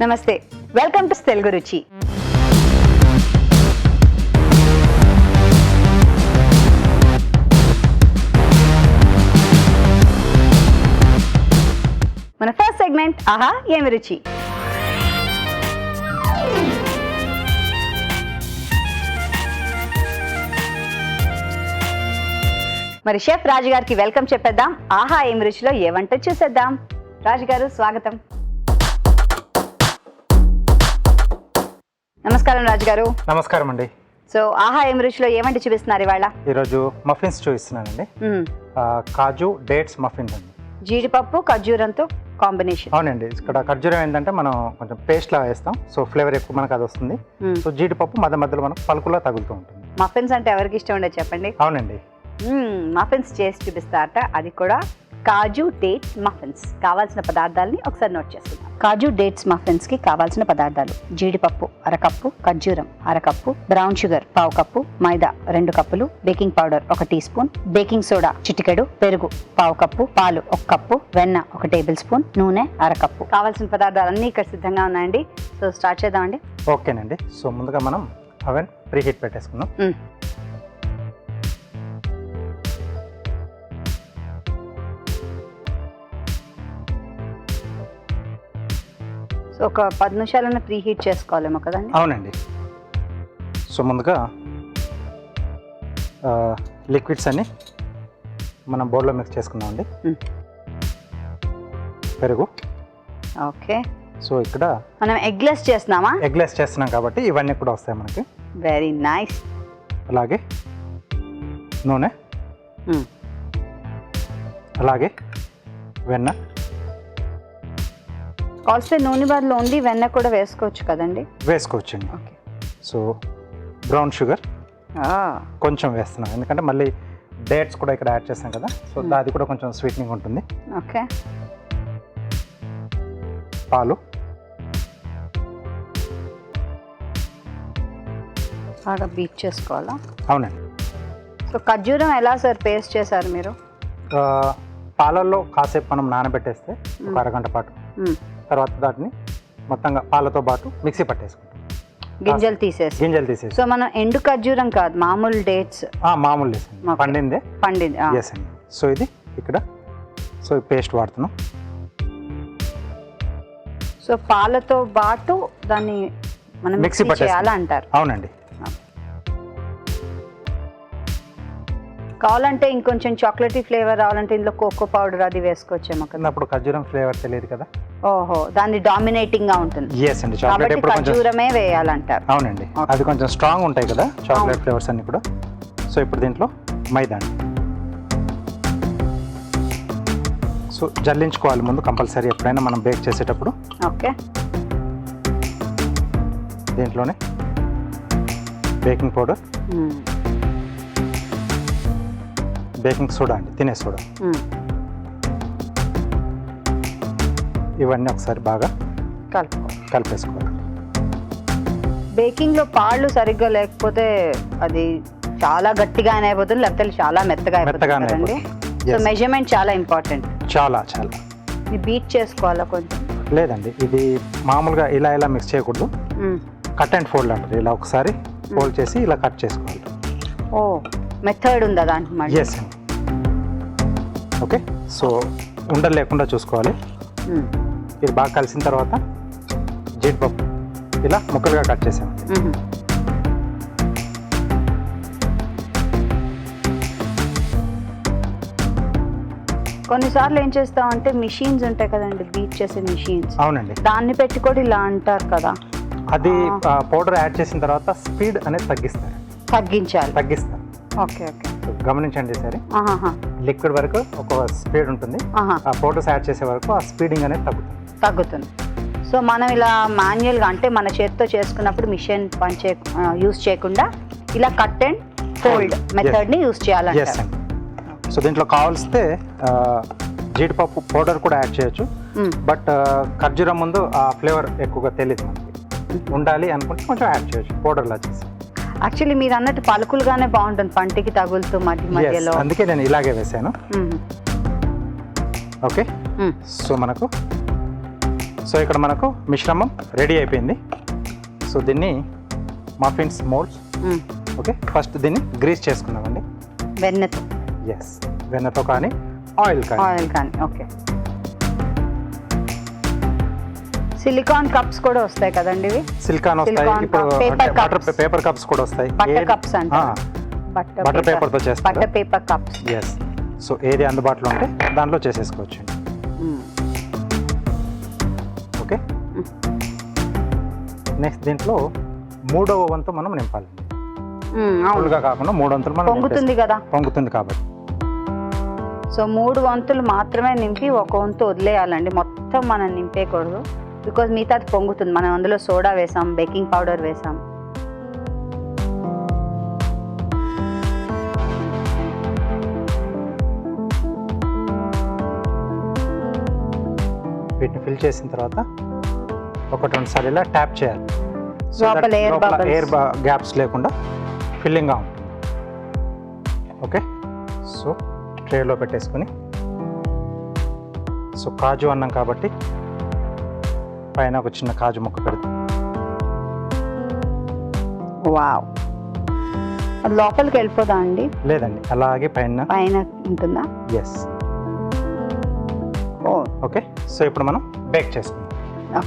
నమస్తే, welcome to Telugu రుచి. మన ఫస్ట్ సెగ్మెంట్ ఆహా ఏమి రుచి. మరి షెఫ్ రాజు గారికి వెల్కమ్ చెప్పేద్దాం. ఆహా ఏమి రుచిలో ఏ వంట చూసేద్దాం. రాజు గారు స్వాగతం. నమస్కారం రాజు గారు. నమస్కారం అండి. సో ఆహా ఏమి రుచిలో ఏ వంట చూపిస్తున్నారు ఇవాళ? ఈరోజు మఫిన్స్ చూపిస్తున్నానండి. కాజు డేట్స్ మఫిన్స్ అండి. జీడిపప్పు ఖర్జూరంతో కాంబినేషన్. అవునండి, ఇక్కడ ఖర్జూరం ఏంటంటే మనం కొంచెం పేస్ట్ లాగా వేస్తాం, సో ఫ్లేవర్ ఎక్కువ మనకు అది వస్తుంది. సో జీడిపప్పు మధ్యలో మనకు పలుకులా తగులుతూ ఉంటుంది. మఫిన్స్ అంటే ఎవరికి ఇష్టం ఉండదు చెప్పండి. అవునండి, మఫిన్స్ చేసి చూపిస్తారట, అది కూడా కాజు డేట్స్ మఫిన్స్. కావాల్సిన పదార్థాలని ఒకసారి నోట్ చేసుకుందాం. కాజు డేట్స్ మఫిన్స్ కి కావాల్సిన పదార్థాలు: జీడిపప్పు అరకప్పు, ఖర్జూరం అరకప్పు, బ్రౌన్ షుగర్ పావు కప్పు, మైదా 2 కప్పులు, baking powder 1 teaspoon, baking soda చిటికెడు, పెరుగు పావు కప్పు, పాలు 1 కప్పు, వెన్న 1 టేబుల్ స్పూన్, నూనె అరకప్పు. కావాల్సిన పదార్థాలన్నీ ఇక్కడ సిద్ధంగా ఉన్నాయండి. సో స్టార్ట్ చేద్దామండి. ఓకేనండి. సో ముందుగా మనం అవెన్ ప్రీ హీట్ పెట్టేసుకుందాం. ఒక 10 నిమిషాలన్నా ప్రీ హీట్ చేసుకోవాలేమో కదండి? అవునండి. సో ముందుగా లిక్విడ్స్ అన్ని మనం బౌల్లో మిక్స్ చేసుకుందామండి. పెరుగు. ఓకే. సో ఇక్కడ మనం ఎగ్లెస్ చేస్తున్నామా? ఎగ్లెస్ చేస్తున్నాం కాబట్టి ఇవన్నీ కూడా వస్తాయి మనకి. Very nice. అలాగే నూనె, అలాగే వెన్న. కాల్స్తే నూనె బదులు ఓన్లీ వెన్న కూడా వేసుకోవచ్చు కదండి? వేసుకోవచ్చండి. ఓకే. సో బ్రౌన్ షుగర్ కొంచెం వేస్తున్నాం, ఎందుకంటే మళ్ళీ డేట్స్ కూడా ఇక్కడ యాడ్ చేస్తాం కదా, సో అది కూడా కొంచెం స్వీట్నింగ్ ఉంటుంది. ఓకే. పాలు. బాగా బీట్ చేసుకోవాలా? అవునండి. సో ఖర్జూరం ఎలా సార్ పేస్ట్ చేశారు మీరు? పాలల్లో కాసేపు మనం నానబెట్టేస్తే ఒక అరగంట పాటు, తర్వాత దాన్ని మొత్తంగా పాలతో పాటు మిక్సీ పట్టేసుకుంటాం. గింజలు తీసేసి. సో మనం ఎండు ఖర్జూరం కాదు, మామూలు డేట్స్. మామూలు పండింది. ఎస్ అండి. సో ఇది ఇక్కడ సో పేస్ట్ వాడుతున్నాం. సో పాలతో పాటు దాన్ని మనం మిక్సీ చేయాలంటారు? అవునండి. కావాలంటే ఇంకొంచెం చాక్లెటీ ఫ్లేవర్ రావాలంటే ఇందులో కోకో పౌడర్ అది వేసుకోవచ్చేమో కదా. అప్పుడు ఖర్జూరం ఫ్లేవర్ తెలియదు కదా. ఓహో, దాన్ని డామినేటింగ్ గా ఉంటుంది. ఎస్ అండి. చాక్లెట్ ఎప్పుడు ఖర్జూరమే వేయాలంటారు. అవునండి, అది కొంచెం స్ట్రాంగ్ ఉంటాయి కదా చాక్లెట్ ఫ్లేవర్స్ అన్ని కూడా. సో ఇప్పుడు దీంట్లో మైదా అండి. సో జల్లించుకోవాలి ముందు కంపల్సరీ ఎప్పుడైనా మనం బేక్ చేసేటప్పుడు. ఓకే. దీంట్లోనే బేకింగ్ పౌడర్, బేకింగ్ సోడా అండి, తినే సోడా. ఇవన్నీ ఒకసారి బాగా కలిపేసుకోవాలి. బేకింగ్ లో పాళ్ళు సరిగ్గా లేకపోతే అది చాలా గట్టిగా అయిపోతుంది, లేకపోతే చాలా మెత్తగా అయిపోతుంది. సో మెజర్మెంట్ చాలా ఇంపార్టెంట్. చాలా బీట్ చేసుకోవాలా కొంచెం? లేదండి, ఇది మామూలుగా ఇలా మిక్స్ చేయకూడదు. కట్ అండ్ ఫోల్డ్ అంటారు. ఇలా ఒకసారి ఫోల్డ్ చేసి ఇలా కట్ చేసుకోవాలి. ఓ, మెథడ్ ఉందా దాంట్లో? ఎస్ అండి. ఓకే. సో ఉండలు లేకుండా చూసుకోవాలి. ఇది బాగా కలిసిన తర్వాత జీడిపప్పు ఇలా ముక్కలుగా కట్ చేసాము. కొన్నిసార్లు ఏం చేస్తామంటే మిషన్స్ ఉంటాయి కదండి, బీట్ చేసే మిషన్స్. అవునండి. దాన్ని పెట్టి కూడా ఇలా అంటారు కదా. అది పౌడర్ యాడ్ చేసిన తర్వాత స్పీడ్ అనేది తగ్గిస్తారు. ఓకే. గమనించండి సరే. లిక్విడ్ వరకు ఒక స్పీడ్ ఉంటుంది, ఆ పౌడర్స్ యాడ్ చేసే వరకు ఆ స్పీడింగ్ అనేది తగ్గుతుంది. సో మనం ఇలా మాన్యువల్గా అంటే మన చేతితో చేసుకున్నప్పుడు మిషన్ యూస్ చేయకుండా ఇలా కట్ అండ్ ఫోల్డ్ మెథడ్ని యూస్ చేయాలంటే. సో దీంట్లో కావాల్స్తే జీడిపప్పు పౌడర్ కూడా యాడ్ చేయొచ్చు, బట్ ఖర్జూరం ముందు ఆ ఫ్లేవర్ ఎక్కువగా తెలియదు మనకి. ఉండాలి అనుకుంటే కొంచెం యాడ్ చేయొచ్చు పౌడర్లా చేసి. యాక్చువల్లీ మీరు అన్నట్టు పలుకులుగానే బాగుంటుంది, పంటికి తగులుతూ మధ్యలో. అందుకే నేను ఇలాగే వేసాను. ఓకే. సో మనకు సో ఇక్కడ మనకు మిశ్రమం రెడీ అయిపోయింది. సో దీన్ని మఫిన్స్ మోల్డ్స్. ఓకే, ఫస్ట్ దీన్ని గ్రీస్ చేసుకున్నామండి వెన్నతో. ఎస్, వెన్నతో కానీ ఆయిల్ కానీ. ఓకే. సిలికాన్ కప్స్ కూడా వస్తాయి కదండి ఇవి. సిలికాన్ వస్తాయి, ఇప్పుడు పేపర్ కప్స్ కూడా వస్తాయి. బటర్ కప్స్ అంటే బటర్ పేపర్తో చేస్తారు. Butter paper cups. Yes. So ఏది అందుబాటులో ఉంటే దాంట్లో చేసేసుకోవచ్చు. ఓకే, నెక్స్ట్ దీంట్లో 3వ వంతు మనం నింపాలి. ఫుల్గా కాకుండా 3 వంతులు మనం పొంగుతుంది కదా, పొంగుతుంది కాబట్టి. సో 3 వంతులు మాత్రమే నింపి 1 వంతు వదిలేయాలండి, మొత్తం మనం నింపేయకూడదు. బికాజ్ మిగతా అది పొంగుతుంది. మనం అందులో సోడా వేసాం, బేకింగ్ పౌడర్ వేసాం. వీటిని ఫిల్ చేసిన తర్వాత 1-2 సార్లు ఇలా ట్యాప్ చేయాలి. ఎయిర్ గ్యాప్స్ లేకుండా ఫిల్లింగ్గా ఉంటుంది. ఓకే, సో ట్రేలో పెట్టేసుకుని, సో కాజు అన్నం కాబట్టి పైన ఒక చిన్న కాజు ముక్క పెడతాం. వావ్, అది లోపలికి వెళ్ళిపోదా అండి? లేదండి, అలాగే పైన ఉంటుందా? ఎస్. ఓకే, సో ఇప్పుడు మనం బేక్ చేసుకుందాం.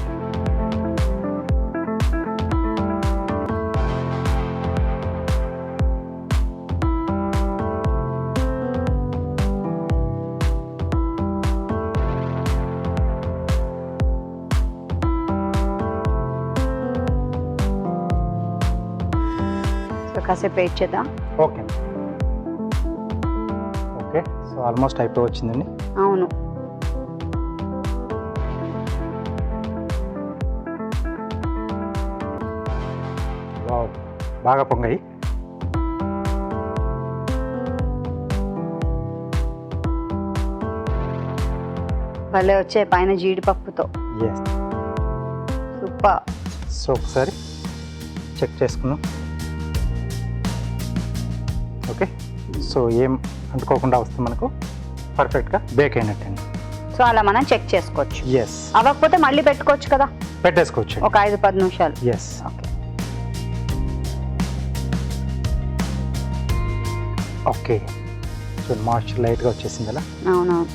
కాసేపు వెయిట్ చేద్దాం. ఓకే ఓకే, సో ఆల్మోస్ట్ అయిపోయి వచ్చిందండి. అవును, బాగా పొంగాయి. భలే వచ్చే పైన జీడిపప్పుతో. Yes, super. సో ఒకసారి చెక్ చేసుకున్నాం. ఓకే, సో ఏం అంటుకోకుండా వస్తే మనకు పర్ఫెక్ట్గా బేక్ అయినట్టండి. సో అలా మనం చెక్ చేసుకోవచ్చు. ఎస్, అవ్వకపోతే మళ్ళీ పెట్టుకోవచ్చు కదా, పెట్టేసుకోవచ్చు ఒక 5-10 నిమిషాలు. Yes. Okay okay, so moisture లైట్గా వచ్చేసింది అలా. అవునవును.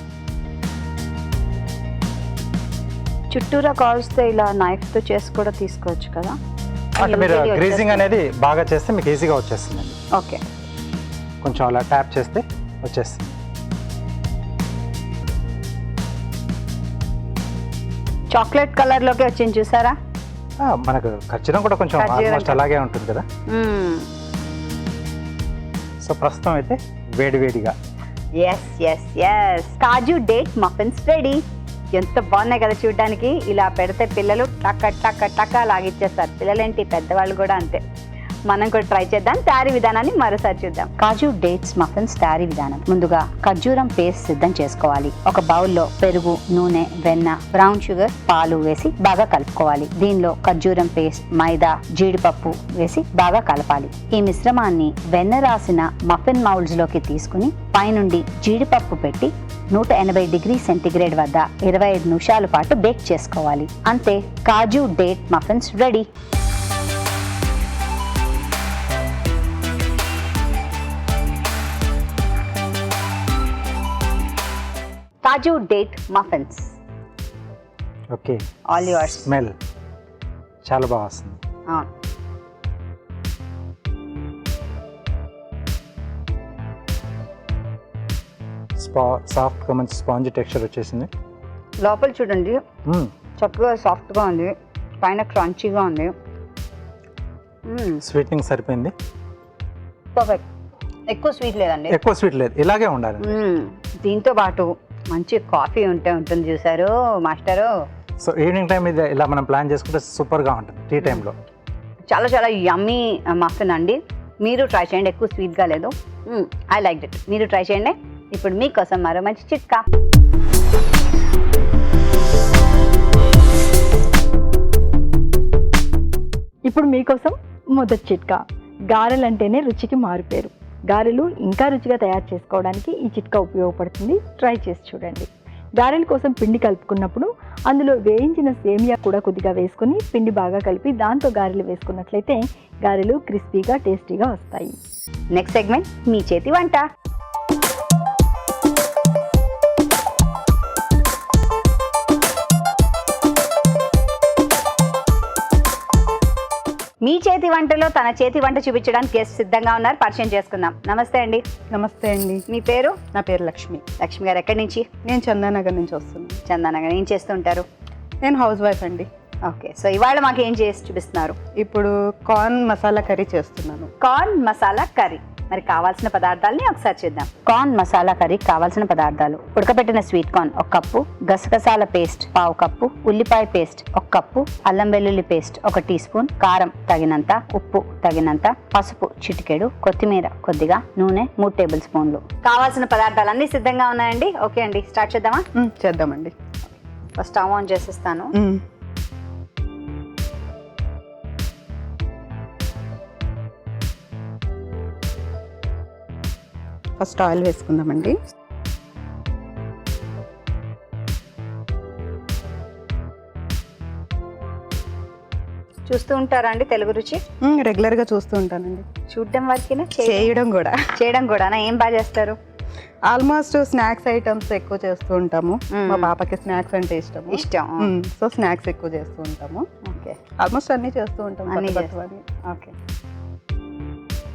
చుట్టూరా కాల్స్తే ఇలా నైఫ్తో చేసి కూడా తీసుకోవచ్చు కదా. అంటే మీరు గ్రీజింగ్ అనేది బాగా చేస్తే మీకు ఈజీగా వచ్చేస్తుందండి. ఓకే, కొంచెం అలా ట్యాప్ చేస్తే వచ్చేస్తుంది. చాక్లెట్ కలర్లోకి వచ్చింది చూసారా. మనకు ఖర్చురం కూడా కొంచెం ఆల్మోస్ట్ అలాగే ఉంటుంది కదా. సో ప్రస్తుతం అయితే వేడివేడిగా కాజు డేట్ మఫిన్స్ రెడీ. ఎంత బాగున్నాయి కదా చూడడానికి. ఇలా పెడితే పిల్లలు టక్క టక్క టక్క లాగిచ్చేస్తారు. పిల్లలేంటి, పెద్దవాళ్ళు కూడా అంతే. మనం కూడా ట్రై చేద్దాం. తయారీ విధానాన్ని మరోసారి చూద్దాం. కాజు డేట్స్ మఫిన్స్ తయారీ విధానం. ముందుగా ఖర్జూరం పేస్ట్ సిద్ధం చేసుకోవాలి. ఒక బౌల్లో పెరుగు, నూనె, వెన్న, బ్రౌన్ షుగర్, పాలు వేసి బాగా కలుపుకోవాలి. దీనిలో ఖర్జూరం పేస్ట్, మైదా, జీడిపప్పు వేసి బాగా కలపాలి. ఈ మిశ్రమాన్ని వెన్న రాసిన మఫిన్ మౌల్డ్స్ లోకి తీసుకుని పైనుండి జీడిపప్పు పెట్టి 180 డిగ్రీ సెంటీగ్రేడ్ వద్ద 25 నిమిషాల పాటు బేక్ చేసుకోవాలి. అంతే, kaju date muffins ready. Kaju date muffins. Okay, all yours. Smell చాలా బాగా వస్తుంది. సాఫ్ట్గా మంచి స్పాంజ్ టెక్స్చర్ వచ్చేసింది. లోపల చూడండి, చక్కగా సాఫ్ట్గా ఉంది, పైన క్రంచీగా ఉంది. స్వీట్నింగ్ సరిపోయింది. పర్ఫెక్ట్. ఎక్కువ స్వీట్ లేదండి, ఎక్కువ స్వీట్ లేదు, ఇలాగే ఉండాలి. దీంతో పాటు మంచి కాఫీ ఉంటుంది చూసారు మాస్టరు. సో ఈవినింగ్ టైం ఇది ఇలా మనం ప్లాన్ చేసుకుంటే సూపర్గా ఉంటుంది టీ టైంలో. చాలా చాలా యమ్మీ మఫిన్ అండి. మీరు ట్రై చేయండి, ఎక్కువ స్వీట్గా లేదు. I like it. మీరు ట్రై చేయండి. ఇప్పుడు మీకోసం మరో మంచి చిట్కా. ఇప్పుడు మీకోసం మొదటి చిట్కా. గారెలు అంటేనే రుచికి మారుపేరు. గారెలు ఇంకా రుచిగా తయారు చేసుకోవడానికి ఈ చిట్కా ఉపయోగపడుతుంది. ట్రై చేసి చూడండి. గారెల కోసం పిండి కలుపుకున్నప్పుడు అందులో వేయించిన సేమియా కూడా కొద్దిగా వేసుకొని పిండి బాగా కలిపి దాంతో గారెలు వేసుకున్నట్లయితే గారెలు క్రిస్పీగా టేస్టీగా వస్తాయి. నెక్స్ట్ సెగ్మెంట్ మీ చేతి వంట. మీ చేతి వంటలో తన చేతి వంట చూపించడానికి గెస్ట్ సిద్ధంగా ఉన్నారు. పరిచయం చేసుకుందాం. నమస్తే అండి. నమస్తే అండి. మీ పేరు? నా పేరు లక్ష్మి. లక్ష్మి గారు ఎక్కడి నుంచి? నేను చందానగర్ నుంచి వస్తున్నాను. చందానగర్. ఏం చేస్తుంటారు? నేను హౌస్ వైఫ్ అండి. ఓకే, సో ఇవాళ మాకు ఏం చేసి చూపిస్తున్నారు? ఇప్పుడు కార్న్ మసాలా కర్రీ చేస్తున్నాను. Corn masala curry. మరి కావాల్సిన పదార్థాలని ఒకసారి చూద్దాం. కార్న్ మసాలా కర్రీ కావాల్సిన పదార్థాలు: ఉడకబెట్టిన స్వీట్ కార్న్ 1 కప్పు, గసగసాల పేస్ట్ 1/2 కప్పు, ఉల్లిపాయ పేస్ట్ 1 కప్పు, అల్లం వెల్లుల్లి పేస్ట్ 1 టీ స్పూన్, కారం తగినంత, ఉప్పు తగినంత, పసుపు చిటికెడు, కొత్తిమీర కొద్దిగా, నూనె 3 టేబుల్ స్పూన్లు. కావాల్సిన పదార్థాలన్నీ సిద్ధంగా ఉన్నాయండి. ఓకే అండి, స్టార్ట్ చేద్దామా? చేద్దామండి. ఫస్ట్ స్టవ్ ఆన్ చేసేస్తాను. ఫస్ట్ ఆయిల్ వేసుకుందామండి. చూస్తూ ఉంటారా అండి తెలుగు రుచి? రెగ్యులర్గా చూస్తూ ఉంటానండి. చూడడం వరకేనా? చేయడం కూడా. చేయడం కూడా. ఏం బాగా చేస్తారు? ఆల్మోస్ట్ స్నాక్స్ ఐటమ్స్ ఎక్కువ చేస్తూ ఉంటాము. మా పాపకి స్నాక్స్ అంటే ఇష్టం. సో స్నాక్స్ ఎక్కువ చేస్తూ ఉంటాము. ఓకే, ఆల్మోస్ట్ అన్నీ చేస్తూ ఉంటాము. ఓకే,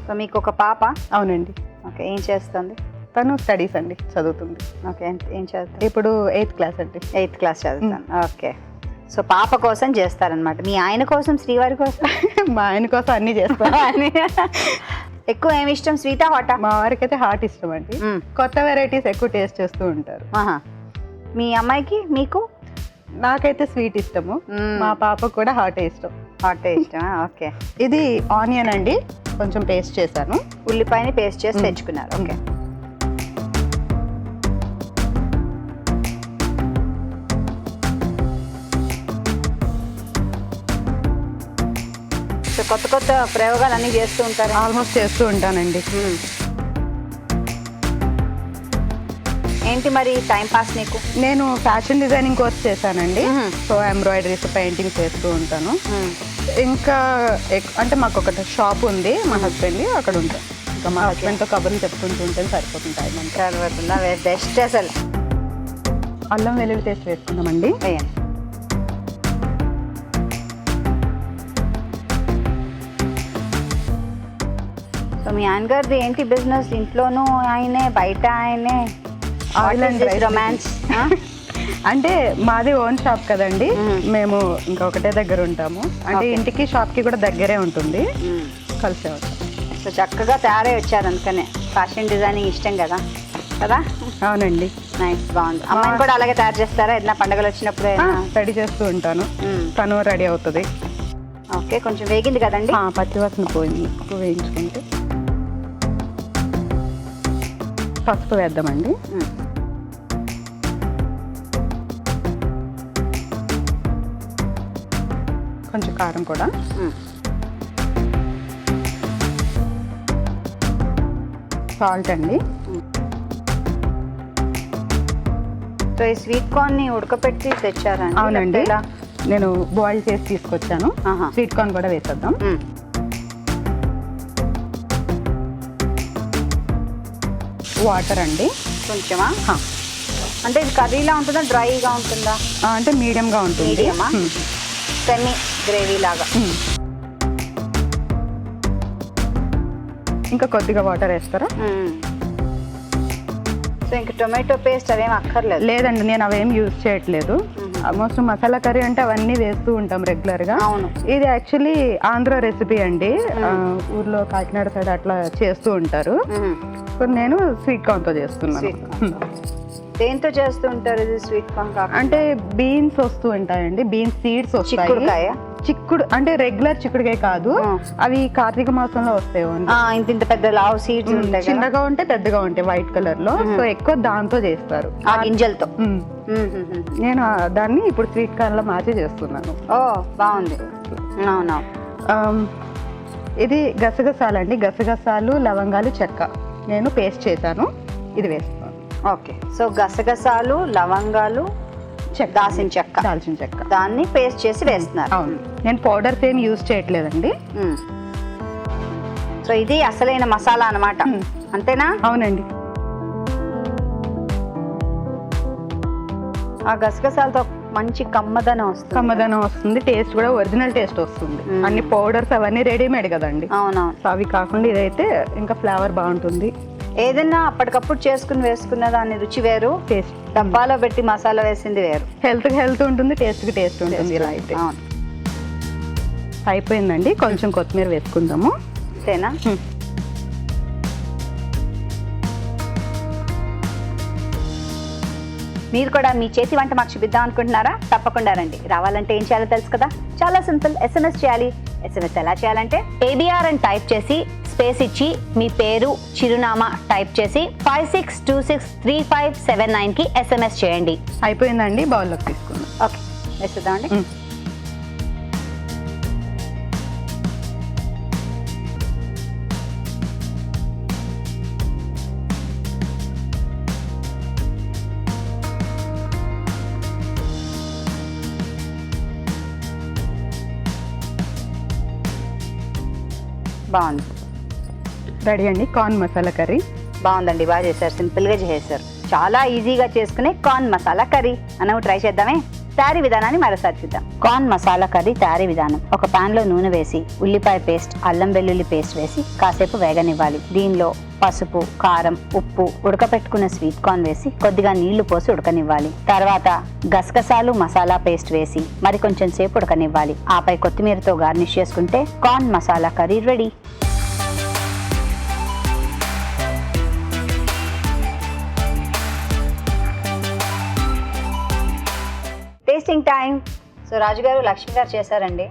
సో మీకు ఒక పాప? అవునండి. ఓకే, ఏం చేస్తుంది తను? స్టడీస్ అండి, చదువుతుంది. ఓకే, ఏం చదువుతుంది? ఇప్పుడు 8th క్లాస్ అండి. 8th క్లాస్ చదువుతాను. ఓకే, సో పాప కోసం చేస్తారనమాట. మీ ఆయన కోసం, శ్రీవారి కోసం? మా ఆయన కోసం అన్ని చేస్తాను. ఎక్కువ ఏమి ఇష్టం, స్వీటా హాటా? మా వారికి అయితే హాట్ ఇష్టం అండి. కొత్త వెరైటీస్ ఎక్కువ టేస్ట్ చేస్తూ ఉంటారు. మీ అమ్మాయికి? మీకు? నాకైతే స్వీట్ ఇష్టము. మా పాపకు కూడా హాట్ ఇష్టం. హాట్ ఇష్టం. ఓకే, ఇది ఆనియన్ అండి, కొంచెం పేస్ట్ చేశాను. ఉల్లిపాయని పేస్ట్ చేసి తెచ్చుకున్నారు. ఓకే, సో కొత్త కొత్త ప్రయోగాలు అన్నీ చేస్తూ ఉంటారు? ఆల్మోస్ట్ చేస్తూ ఉంటానండి. ఏంటి మరి టైం పాస్ నీకు? నేను ఫ్యాషన్ డిజైనింగ్ కోర్స్ చేశానండి. సో ఎంబ్రాయిడరీస్, పెయింటింగ్స్ చేస్తూ ఉంటాను. ఇంకా అంటే మాకు ఒకటి షాప్ ఉంది, మా హస్బెండ్ అక్కడ ఉంటాను. ఇంకా మా హస్బెండ్తో కబుర్లు చెప్పుకుంటూ ఉంటే సరిపోతుంది టైం అంతా. సరిపోతుందా? బెస్ట్ అసలు. అల్లం వెల్లుల్లి పేస్ట్ వేసుకుందామండి. సో మీ ఆయన గారిది ఏంటి బిజినెస్? ఇంట్లోనూ ఆయనే, బయట ఆయనే? రొమాన్స్ అంటే మాది ఓన్ షాప్ కదండి. మేము ఇంకా ఒకటే దగ్గర ఉంటాము. అంటే ఇంటికి షాప్కి కూడా దగ్గరే ఉంటుంది, కలిసే ఉంటాం. సో చక్కగా తయారై వచ్చారు, అందుకనే ఫ్యాషన్ డిజైనింగ్ ఇష్టం కదా? కదా? అవునండి. నైస్, బాగుంది. అమ్మాయిని కూడా అలాగే తయారు చేస్తారా? ఏదైనా పండుగలు వచ్చినప్పుడు? రెడీ చేస్తూ ఉంటాను. తను రెడీ అవుతుంది. ఓకే, కొంచెం వేగింది కదండి? పచ్చివాసన పోయింది, వేయించుకుంటే. పసుపు వేద్దామండి. కొంచెం కారం కూడా. సాల్ట్ అండి. సో ఈ స్వీట్ కార్న్ ని ఉడకపెట్టి తెచ్చారా? అవునండి, నేను బాయిల్ చేసి తీసుకొచ్చాను. స్వీట్ కార్న్ కూడా వేసేద్దాం. వాటర్ అండి కొంచెమా? అంటే ఇది కర్రీలా ఉంటుందా, డ్రైగా ఉంటుందా? అంటే మీడియంగా ఉంటుంది. మీడియమా? సెమీ గ్రేవీ లాగా. ఇంకా కొద్దిగా వాటర్ వేస్తారా? సో ఇంకా టొమాటో పేస్ట్ అవేం అక్కర్లేదు? లేదండి, నేను అవేం యూజ్ చేయట్లేదు. ఆల్మోస్ట్ మసాలా కర్రీ అంటే అవన్నీ వేస్తూ ఉంటాం రెగ్యులర్గా. అవును. ఇది యాక్చువల్లీ ఆంధ్ర రెసిపీ అండి. ఊర్లో కాకినాడ సైడ్ అట్లా చేస్తూ ఉంటారు. నేను స్వీట్ కార్న్తో చేస్తున్నాను. దేంతో చేస్తూ ఉంటారు ఇది స్వీట్ కార్న్? అంటే బీన్స్ వస్తూ ఉంటాయండి, బీన్స్ సీడ్స్ వస్తాయి. చిక్కుడు అంటే రెగ్యులర్ చిక్కుడుకాయ కాదు, అవి కార్తీక మాసంలో వస్తాయి. ఇంత పెద్ద లావ్ సీడ్స్ ఉంటాయి, చిన్నగా ఉంటే పెద్దగా ఉంటాయి, వైట్ కలర్ లో. సో ఎక్కువ దాంతో చేస్తారు, ఆ గింజలతో. నేను దాన్ని ఇప్పుడు స్వీట్ కార్న్ లో మార్చి చేస్తున్నాను. ఓ, బాగుంది. అవునా? ఇది గసగసాలు అండి, గసగసాలు, లవంగాలు, చెక్క నేను పేస్ట్ చేశాను. ఇది వేస్తాను. ఓకే, సో గసగసాలు, లవంగాలు, దాల్చిన చెక్క, దాల్చిన చెక్క దాన్ని పేస్ట్ చేసి వేస్తున్నారు. అవును, నేను పౌడర్స్ ఏం యూజ్ చేయట్లేదండి. సో ఇది అసలైన మసాలా అన్నమాట, అంతేనా? అవునండి. ఆ గసగసాలతో మంచి కమ్మదనం వస్తుంది. కమ్మదనం వస్తుంది, టేస్ట్ కూడా ఒరిజినల్ టేస్ట్ వస్తుంది. అన్ని పౌడర్స్ అవన్నీ రెడీమేడ్ కదండి. అవునవును. సో అవి కాకుండా ఇదైతే ఇంకా ఫ్లేవర్ బాగుంటుంది. ఏదైనా అప్పటికప్పుడు చేసుకుని వేసుకున్న దాని రుచి వేరు, టేస్ట్ డబ్బాలో పెట్టి మసాలా వేసింది వేరు. హెల్త్ ఉంటుంది, టేస్ట్ ఉంటుంది. ఇలా అయితే అవును. అయిపోయిందండి. కొంచెం కొత్తిమీర వేసుకుందాము. అంతేనా? మీరు కూడా మీ చేతి వంట మాకు చూపిద్దాం అనుకుంటున్నారా? తప్పకుండా రండి. రావాలంటే ఏం చేయాలో తెలుసు కదా, చాలా సింపుల్. SMS చేయాలి. SMS ఎలా చేయాలంటే ABR అని టైప్ చేసి స్పేస్ ఇచ్చి మీ పేరు, చిరునామా టైప్ చేసి 56263579కి SMS చేయండి. అయిపోయిందండి, బౌల్లోకి తీసుకుందాం. ఓకే, వేసేద్దామండి. బాగుంది, రెడీ అండి కార్న్ మసాలా కర్రీ. బాగుందండి, బాగా చేశారు, సింపుల్గా చేశారు. చాలా ఈజీగా చేసుకునే కార్న్ మసాలా కర్రీ మనం ట్రై చేద్దామే. తయారీ విధానాన్ని మరోసారి చూద్దాం. కార్న్ మసాలా కర్రీ తయారీ విధానం: ఒక పాన్ లో నూనె వేసి ఉల్లిపాయ పేస్ట్, అల్లం వెల్లుల్లి పేస్ట్ వేసి కాసేపు వేగనివ్వాలి. దీనిలో పసుపు, కారం, ఉప్పు, ఉడకపెట్టుకున్న స్వీట్ కార్న్ వేసి కొద్దిగా నీళ్లు పోసి ఉడకనివ్వాలి. తర్వాత గసగసాలు, మసాలా పేస్ట్ వేసి మరి కొంచెం సేపు ఉడకనివ్వాలి. ఆపై కొత్తిమీరతో గార్నిష్ చేసుకుంటే corn masala curry ready. Tasting time. So Raju garu, Lakshmi గారు చేశారండి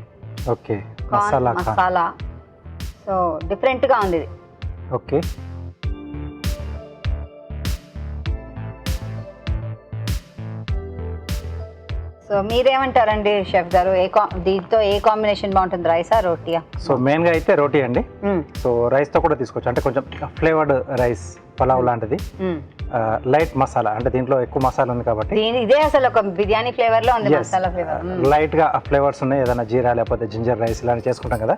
ఓకే, కార్న్ మసాలా. సో డిఫరెంట్గా ఉంది ఇది. ఓకే, సో మీరేమంటారండి షెఫ్ గారు? దీంతో ఏ కాంబినేషన్ బాగుంటుంది, రైసా రోటీయా? సో మెయిన్గా అయితే రోటీ అండి. సో రైస్తో కూడా తీసుకోవచ్చు, అంటే కొంచెం ఫ్లేవర్డ్ రైస్, పలావ్ లాంటిది. లైట్ మసాలా, అంటే దీంట్లో ఎక్కువ మసాలా ఉంది కాబట్టి ఇదే అసలు ఒక బిర్యానీ ఫ్లేవర్ లో ఉంది. మసాలా ఫ్లేవర్ లైట్ గా ఫ్లేవర్స్ ఉన్నాయి. ఏదైనా జీరా లేకపోతే జింజర్ రైస్ ఇలాంటి చేసుకుంటాం కదా,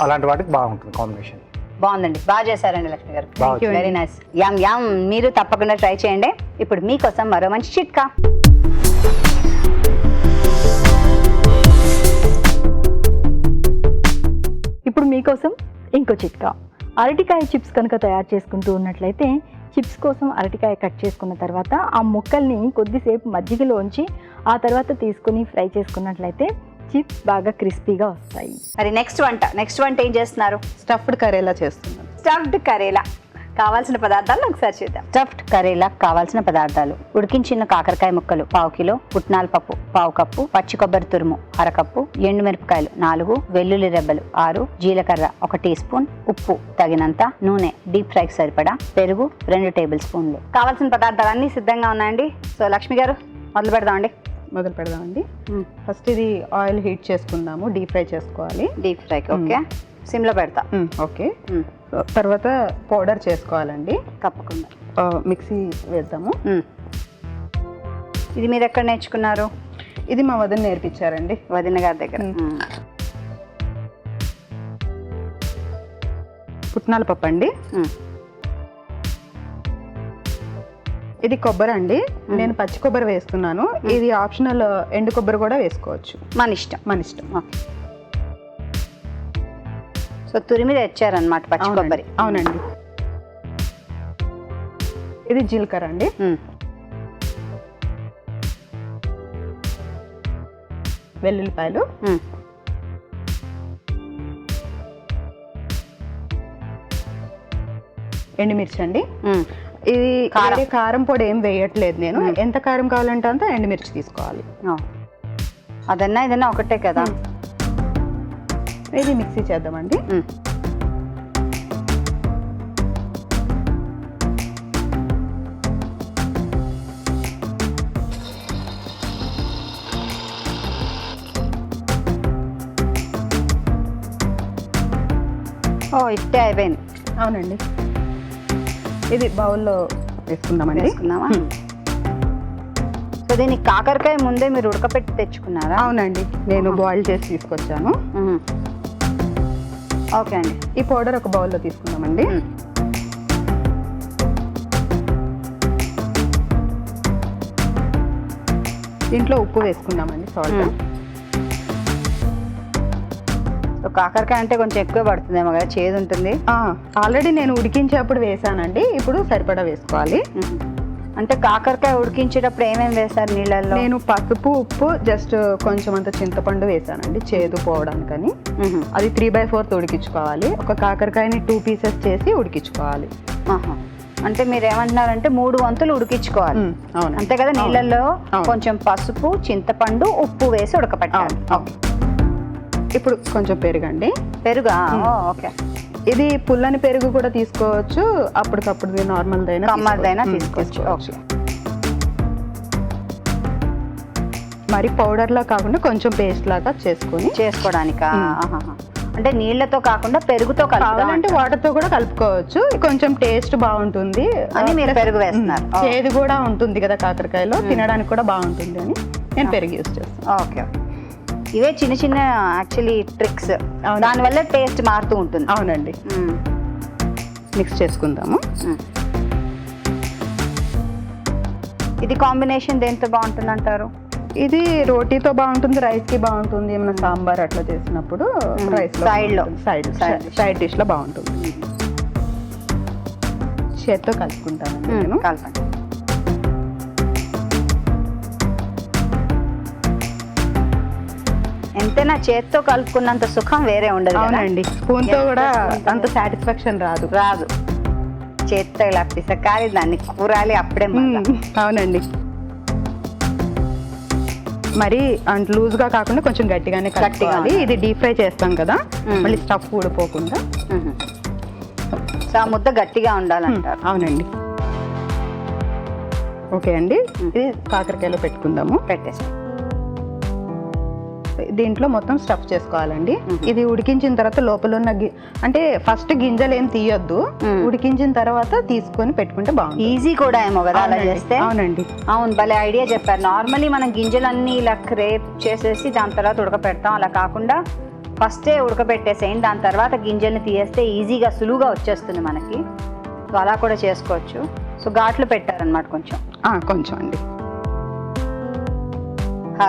అలాంటి వాటికి బాగుంటుంది కాంబినేషన్. బాగుందండి, బాగా చేశారండి లక్ష్మి గారు. బాగా వెరీ నైస్. Yam yam. మీరు తప్పకుండా ట్రై చేయండి. ఇప్పుడు మీకోసం మరో మంచి చిట్కా. ఇప్పుడు మీకోసం ఇంకో చిట్కా. అరటికాయ చిప్స్ కనుక తయారు చేసుకుంటూ ఉన్నట్లయితే చిప్స్ కోసం అరటికాయ కట్ చేసుకున్న తర్వాత ఆ ముక్కల్ని కొద్దిసేపు మజ్జిగలో ఉంచి ఆ తర్వాత తీసుకుని ఫ్రై చేసుకున్నట్లయితే చిప్స్ బాగా క్రిస్పీగా వస్తాయి. మరి నెక్స్ట్ వంట ఏం చేస్తున్నారు? స్టఫ్డ్ కరేలా చేస్తున్నాను. స్టఫ్డ్ కరేలా కావాల్సిన పదార్థాలు ఒకసారి చూద్దాం. స్టఫ్డ్ కరేలా కావాల్సిన పదార్థాలు: ఉడికించిన కాకరకాయ ముక్కలు 1/2 కిలో, పుట్నాల పప్పు 1/2 కప్పు, పచ్చి కొబ్బరి తురుము 1/2 కప్పు, ఎండుమిరపకాయలు 4, వెల్లుల్లి రెబ్బలు 6, జీలకర్ర 1 టీ స్పూన్, ఉప్పు తగినంత, నూనె డీప్ ఫ్రైకి సరిపడా, పెరుగు 2 టేబుల్ స్పూన్లు. కావాల్సిన పదార్థాలన్నీ సిద్ధంగా ఉన్నాయండి. సో లక్ష్మి గారు, మొదలు పెడదామండి. ఫస్ట్ ఇది ఆయిల్ హీట్ చేసుకుందాము, డీప్ ఫ్రై చేసుకోవాలి. డీప్ ఫ్రైకి ఓకే, సిమ్లో పెడతా. ఓకే, తర్వాత పౌడర్ చేసుకోవాలండి. తప్పకుండా మిక్సీ వేద్దాము. ఇది మీరు ఎక్కడ నేర్చుకున్నారు? ఇది మా వదిన నేర్పించారండి, వదిన గారి దగ్గర. పుట్నాల పప్పు అండి. ఇది కొబ్బరి అండి, నేను పచ్చి కొబ్బరి వేస్తున్నాను. ఇది ఆప్షనల్, ఎండు కొబ్బరి కూడా వేసుకోవచ్చు, మన ఇష్టం. ఓకే, సో తురిమి తెచ్చారనమాట పచ్చి కొబ్బరి. అవునండి. ఇది జీలకర్ర అండి. వెల్లుల్లిపాయలు, ఎండుమిర్చి అండి. ఇది కారం పొడి ఏం వేయట్లేదు నేను. ఎంత కారం కావాలంటే అంత ఎండుమిర్చి తీసుకోవాలి. అదన్నా ఇదన్నా ఒకటే కదా. ఇది మిక్సీ చేద్దామండి. ఓ ఇట్టే అయిపోయింది. అవునండి, ఇది బౌల్లో వేసుకుందామండి. వేసుకుందామా? సో దీనికి కాకరకాయ ముందే మీరు ఉడకపెట్టి తెచ్చుకున్నారా? అవునండి, నేను బాయిల్ చేసి తీసుకొచ్చాను. ఓకే అండి. ఈ పౌడర్ ఒక బౌల్లో తీసుకుందామండి. దీంట్లో ఉప్పు వేసుకుందామండి, సాల్ట్. సో కాకరకాయ అంటే కొంచెం ఎక్కువ పడుతుందేమో కదా, చేదు ఉంటుంది. ఆల్రెడీ నేను ఉడికించేప్పుడు వేసానండి, ఇప్పుడు సరిపడా వేసుకోవాలి. అంటే కాకరకాయ ఉడికించేటప్పుడు ఏమేమి వేస్తారు నీళ్ళల్లో? నేను పసుపు, ఉప్పు, జస్ట్ కొంచెం అంత చింతపండు వేసానండి చేదు పోవడానికని. అది 3/4 ఉడికించుకోవాలి. ఒక కాకరకాయని 2 పీసెస్ చేసి ఉడికించుకోవాలి. అంటే మీరు ఏమంటున్నారంటే 3 వంతులు ఉడికించుకోవాలి. అవును, అంతే కదా. నీళ్ళల్లో కొంచెం పసుపు, చింతపండు, ఉప్పు వేసి ఉడకపెట్టాలి. ఇప్పుడు కొంచెం పెరుగండి. పెరుగా? ఓకే. ఇది పుల్లని పెరుగు కూడా తీసుకోవచ్చు, అప్పటికప్పుడు నార్మల్దైనా కమ్మర్దైనా తీసుకోవచ్చు. మరి పౌడర్లా కాకుండా కొంచెం పేస్ట్ లాగా చేసుకోవడానికా? అంటే నీళ్లతో కాకుండా పెరుగుతో కావాలంటే వాటర్తో కూడా కలుపుకోవచ్చు. కొంచెం టేస్ట్ బాగుంటుంది అని మీరు పెరుగు వేస్తున్నారు. చేదు కూడా ఉంటుంది కదా కాకరకాయలో, తినడానికి కూడా బాగుంటుంది అని నేను పెరుగు యూస్ చేస్తాను. ఓకే. ఇవే చిన్న చిన్న యాక్చువల్లీ ట్రిక్స్, దానివల్ల టేస్ట్ మారుతూ ఉంటుంది. అవునండి. మిక్స్ చేసుకుందాము. ఇది కాంబినేషన్ దేంతో బాగుంటుంది అంటారు? ఇది రోటీతో బాగుంటుంది, రైస్ కి బాగుంటుంది. ఏమైనా సాంబార్ అట్లా చేసినప్పుడు రైస్ సైడ్ డిష్ లో బాగుంటుంది. చేత్తో కలుపుకుంటాను నేను. కలపండి. ఎంతైనా చేత్తో కలుపుకున్నంత సుఖం వేరే ఉండదు. అవునండి, స్పూన్ తో కూడా అంత సాటిస్ఫాక్షన్ రాదు. చేత్తో ఇలా పిసకాలి, దాన్ని కూరాలి, అప్పుడే. అవునండి, మరి అంత లూజ్ గా కాకుండా కొంచెం గట్టిగానే కలుపుకోవాలి. ఇది డీప్ ఫ్రై చేస్తాం కదా, మళ్ళీ స్టఫ్ ఊడిపోకుండా. సో ఆ ముద్ద గట్టిగా ఉండాలంటారు. అవునండి. ఓకే అండి, ఇది కాకరకాయలో పెట్టుకుందాము. పెట్టేసి దీంట్లో మొత్తం స్టఫ్ చేసుకోవాలండి. ఇది ఉడికించిన తర్వాత లోపల ఉన్న అంటే ఫస్ట్ గింజలు ఏం తీయొద్దు, ఉడికించిన తర్వాత తీసుకొని పెట్టుకుంటే బాగుంది. ఈజీ కూడా ఏమో కదా అలా చేస్తే. అవునండి, అవును, భలే ఐడియా చెప్పారు. నార్మల్లీ మనం గింజలన్నీ ఇలా క్రేప్ చేసేసి దాని తర్వాత ఉడకపెడతాం. అలా కాకుండా ఫస్టే ఉడకపెట్టేసేయండి, దాని తర్వాత గింజల్ని తీయేస్తే ఈజీగా సులువుగా వచ్చేస్తుంది మనకి. సో అలా కూడా చేసుకోవచ్చు. సో ఘాట్లు పెట్టారనమాట కొంచెం అండి.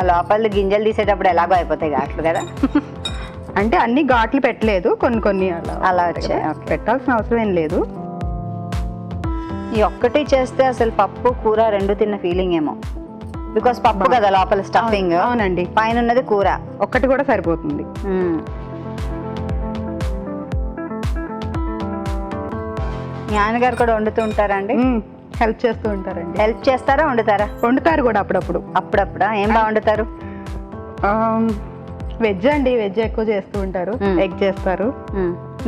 లోపల గింజలు తీసేటప్పుడు ఎలాగో అయిపోతాయి ఘాట్లు కదా. అంటే అన్ని ఘాట్లు పెట్టలేదు, కొన్ని అలా వచ్చాయి. పెట్టాల్సిన అవసరం ఏం లేదు. ఈ ఒక్కటి చేస్తే అసలు పప్పు కూర రెండు తిన్న ఫీలింగ్ ఏమో, బికాస్ పప్పు కదా లోపల స్టఫింగ్. అవునండి, పైన ఉన్నది కూర. ఒక్కటి కూడా సరిపోతుంది. మీ ఆయనగారు కూడా వండుతూ ఉంటారండి? హెల్ప్ చేస్తూ ఉంటారండి. హెల్ప్ చేస్తారా, వండుతారా? వండుతారు కూడా అప్పుడప్పుడు. అప్పుడప్పుడా? ఏం బాగా వండుతారు? వెజ్ అండి, వెజ్ ఎక్కువ చేస్తూ ఉంటారు. ఎగ్ చేస్తారు.